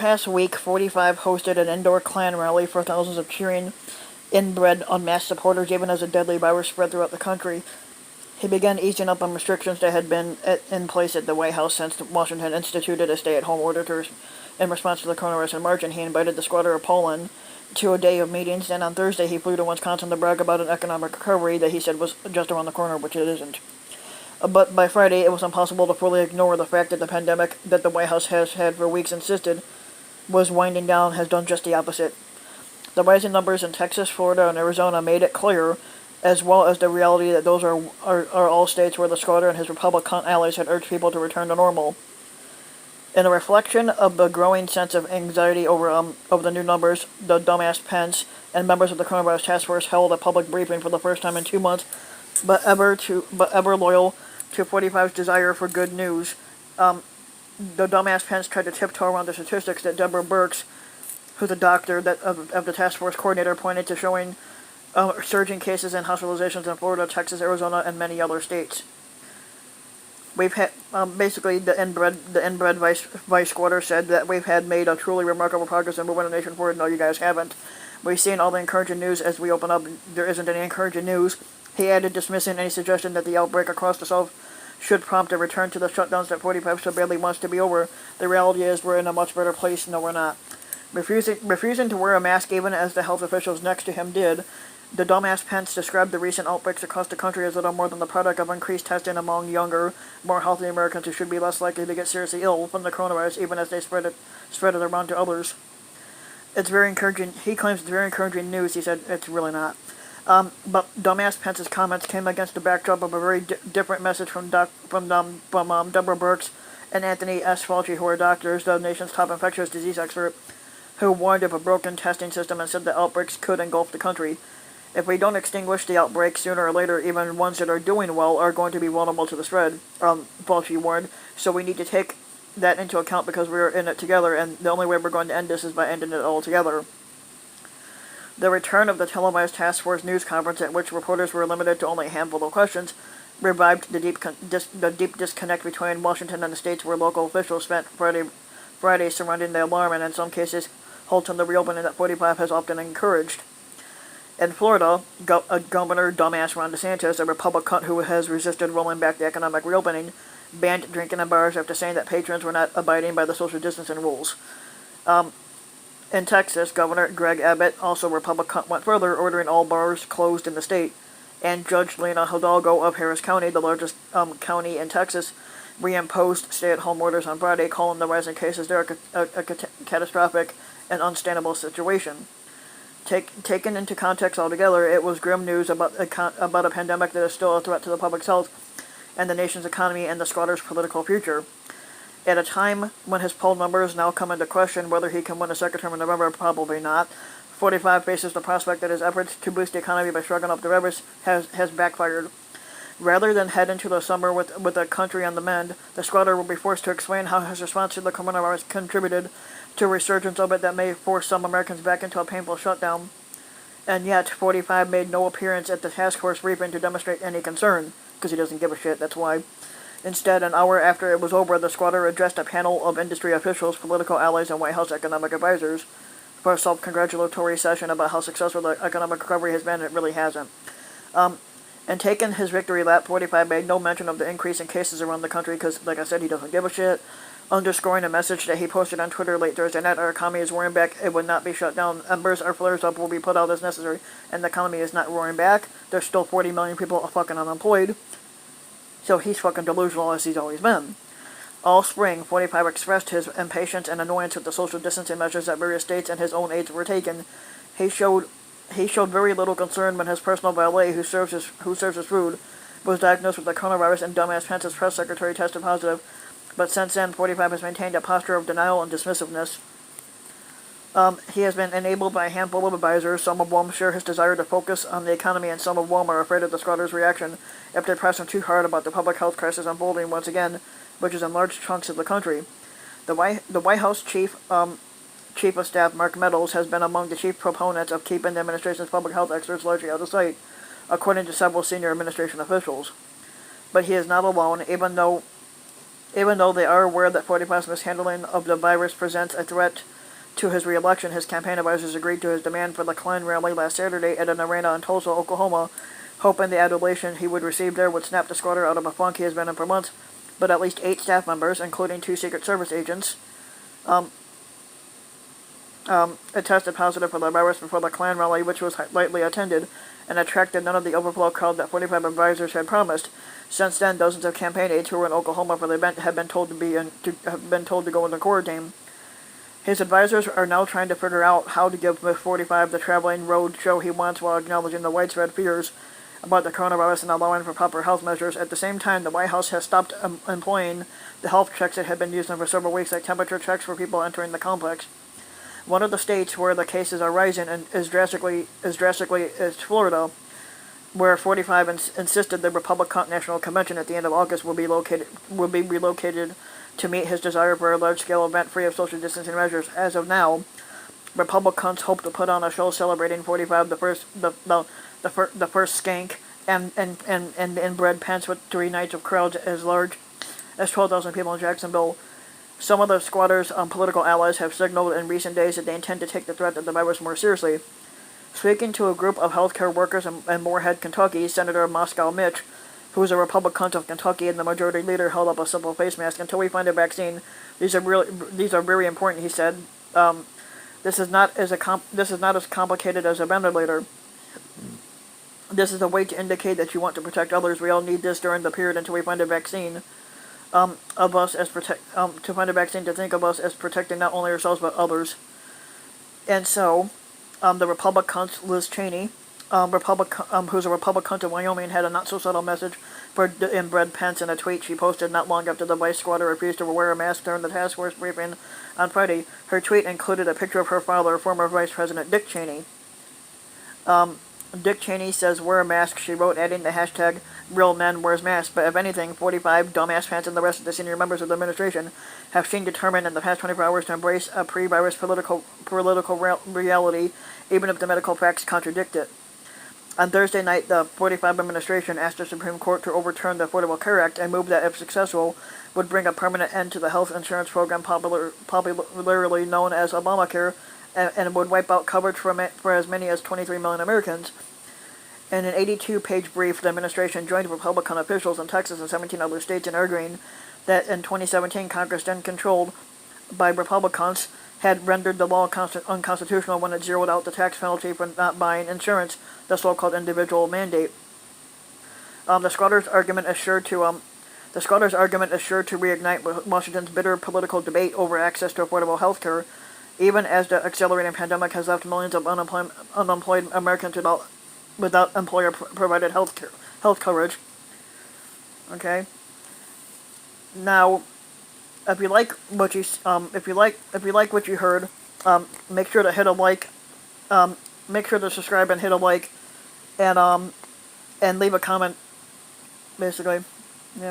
past week, 45 hosted an indoor Klan rally for thousands of cheering, inbred, unmasked supporters, even as a deadly virus spread throughout the country. He began easing up on restrictions that had been in place at the White House since Washington instituted a stay-at-home order in response to the coronavirus in March, and he invited the squatter of Poland to a day of meetings. And on Thursday, he flew to Wisconsin to brag about an economic recovery that he said was just around the corner, which it isn't. But by Friday, it was impossible to fully ignore the fact that the pandemic that the White House has had for weeks insisted was winding down has done just the opposite. The rising numbers in Texas, Florida, and Arizona made it clear, as well as the reality that those are all states where the squatter and his Republican allies had urged people to return to normal. In a reflection of the growing sense of anxiety over the new numbers, the dumbass Pence and members of the coronavirus task force held a public briefing for the first time in 2 months, but ever loyal to 45's desire for good news. The dumbass Pence tried to tiptoe around the statistics that Deborah Birx, who's a doctor of the task force coordinator, pointed to showing surging cases and hospitalizations in Florida, Texas, Arizona, and many other states. We've had basically the inbred vice squatter said that we've had made a truly remarkable progress in moving the nation forward. No, you guys haven't. We've seen all the encouraging news as we open up. There isn't any encouraging news. He added, dismissing any suggestion that the outbreak across the South should prompt a return to the shutdowns that 45 so badly wants to be over. The reality is we're in a much better place. No, we're not. Refusing to wear a mask even as the health officials next to him did, the dumbass Pence described the recent outbreaks across the country as little more than the product of increased testing among younger, more healthy Americans who should be less likely to get seriously ill from the coronavirus even as they spread it around to others. It's very encouraging. He claims it's very encouraging news. He said it's really not. But dumbass Pence's comments came against the backdrop of a very different message from Deborah Birx and Anthony S. Fauci, who are doctors, the nation's top infectious disease expert, who warned of a broken testing system and said that outbreaks could engulf the country. If we don't extinguish the outbreak sooner or later, even ones that are doing well are going to be vulnerable to the spread, Fauci warned. So we need to take that into account because we're in it together, and the only way we're going to end this is by ending it all together. The return of the televised task force news conference, at which reporters were limited to only a handful of questions, revived the deep disconnect between Washington and the states where local officials spent Friday surrounding the alarm and in some cases halting the reopening that 45 has often encouraged. In Florida, Governor dumbass Ron DeSantis, a Republican who has resisted rolling back the economic reopening, banned drinking in bars after saying that patrons were not abiding by the social distancing rules. In Texas, Governor Greg Abbott, also Republican, went further, ordering all bars closed in the state. And Judge Lena Hidalgo of Harris County, the largest county in Texas, reimposed stay-at-home orders on Friday, calling the rising cases there a catastrophic and unstandable situation. Taken into context altogether, it was grim news about a pandemic that is still a threat to the public's health and the nation's economy and the squatter's political future. At a time when his poll numbers now come into question whether he can win a second term in November, probably not, 45 faces the prospect that his efforts to boost the economy by shrugging up the virus has backfired. Rather than head into the summer with the country on the mend, the squatter will be forced to explain how his response to the coronavirus contributed to a resurgence of it that may force some Americans back into a painful shutdown. And yet, 45 made no appearance at the task force briefing to demonstrate any concern, because he doesn't give a shit, that's why. Instead, an hour after it was over, the squatter addressed a panel of industry officials, political allies, and White House economic advisors for a self-congratulatory session about how successful the economic recovery has been. It really hasn't. And taking his victory lap, 45 made no mention of the increase in cases around the country because, like I said, he doesn't give a shit, underscoring a message that he posted on Twitter late Thursday night. Our economy is roaring back. It would not be shut down. Embers or flares up will be put out as necessary, and the economy is not roaring back. There's still 40 million people fucking unemployed. So he's fucking delusional as he's always been. All spring, 45 expressed his impatience and annoyance with the social distancing measures that various states and his own aides were taking. He showed very little concern when his personal valet, who serves his food, was diagnosed with the coronavirus and dumbass Pence's press secretary tested positive. But since then, 45 has maintained a posture of denial and dismissiveness. He has been enabled by a handful of advisors, some of whom share his desire to focus on the economy and some of whom are afraid of the squatter's reaction if they press him too hard about the public health crisis unfolding once again, which is in large chunks of the country. The White House Chief of Staff Mark Meadows has been among the chief proponents of keeping the administration's public health experts largely out of sight, according to several senior administration officials. But he is not alone, even though Even though they are aware that 45's mishandling of the virus presents a threat to his re-election, his campaign advisors agreed to his demand for the Klan rally last Saturday at an arena in Tulsa, Oklahoma, hoping the adulation he would receive there would snap the squatter out of a funk he has been in for months. But at least 8 staff members, including 2 Secret Service agents, it tested positive for the virus before the Klan rally, which was lightly attended and attracted none of the overflow crowd that 45 advisors had promised. Since then, dozens of campaign aides who were in Oklahoma for the event have been told to go into quarantine. His advisors are now trying to figure out how to give 45 the traveling road show he wants while acknowledging the widespread fears about the coronavirus and allowing for proper health measures. At the same time, the White House has stopped employing the health checks it had been using for several weeks, like temperature checks for people entering the complex. One of the states where the cases are rising and is Florida, where 45 insisted the Republican National Convention at the end of August will be relocated to meet his desire for a large-scale event free of social distancing measures. As of now, Republicans hope to put on a show celebrating 45, the first skank, and inbred pence with 3 nights of crowds as large as 12,000 people in Jacksonville. Some of the squatters' political allies have signaled in recent days that they intend to take the threat of the virus more seriously. Speaking to a group of healthcare workers in Moorhead, Kentucky, Senator Moscow Mitch, who is a Republican of Kentucky and the majority leader, held up a simple face mask. Until we find a vaccine, these are very important, he said. This is not as complicated as a ventilator. This is a way to indicate that you want to protect others. We all need this during the period until we find a vaccine. To find a vaccine, to think of us as protecting not only ourselves but others. And so, the Republicans, Liz Cheney, who's a Republican of Wyoming, had a not-so-subtle message for inbred Pence in a tweet she posted not long after the vice squatter refused to wear a mask during the task force briefing on Friday. Her tweet included a picture of her father, former Vice President Dick Cheney. Dick Cheney says wear a mask, she wrote, adding the hashtag real men wears masks. But if anything, 45 dumbass Pence and the rest of the senior members of the administration have seemed determined in the past 24 hours to embrace a pre-virus political reality, even if the medical facts contradict it. On Thursday night, the 45 administration asked the Supreme Court to overturn the Affordable Care Act, a move that, if successful, would bring a permanent end to the health insurance program popularly known as Obamacare, and would wipe out coverage for as many as 23 million Americans. In an 82-page brief, the administration joined Republican officials in Texas and 17 other states in arguing that in 2017, Congress, then controlled by Republicans, had rendered the law unconstitutional when it zeroed out the tax penalty for not buying insurance, the so-called individual mandate. The squatters' argument is sure to reignite Washington's bitter political debate over access to affordable health care, even as the accelerating pandemic has left millions of unemployed Americans without employer-provided health coverage. Okay. Now, if you like what you heard, make sure to hit a like. Make sure to subscribe and hit a like, and leave a comment, basically.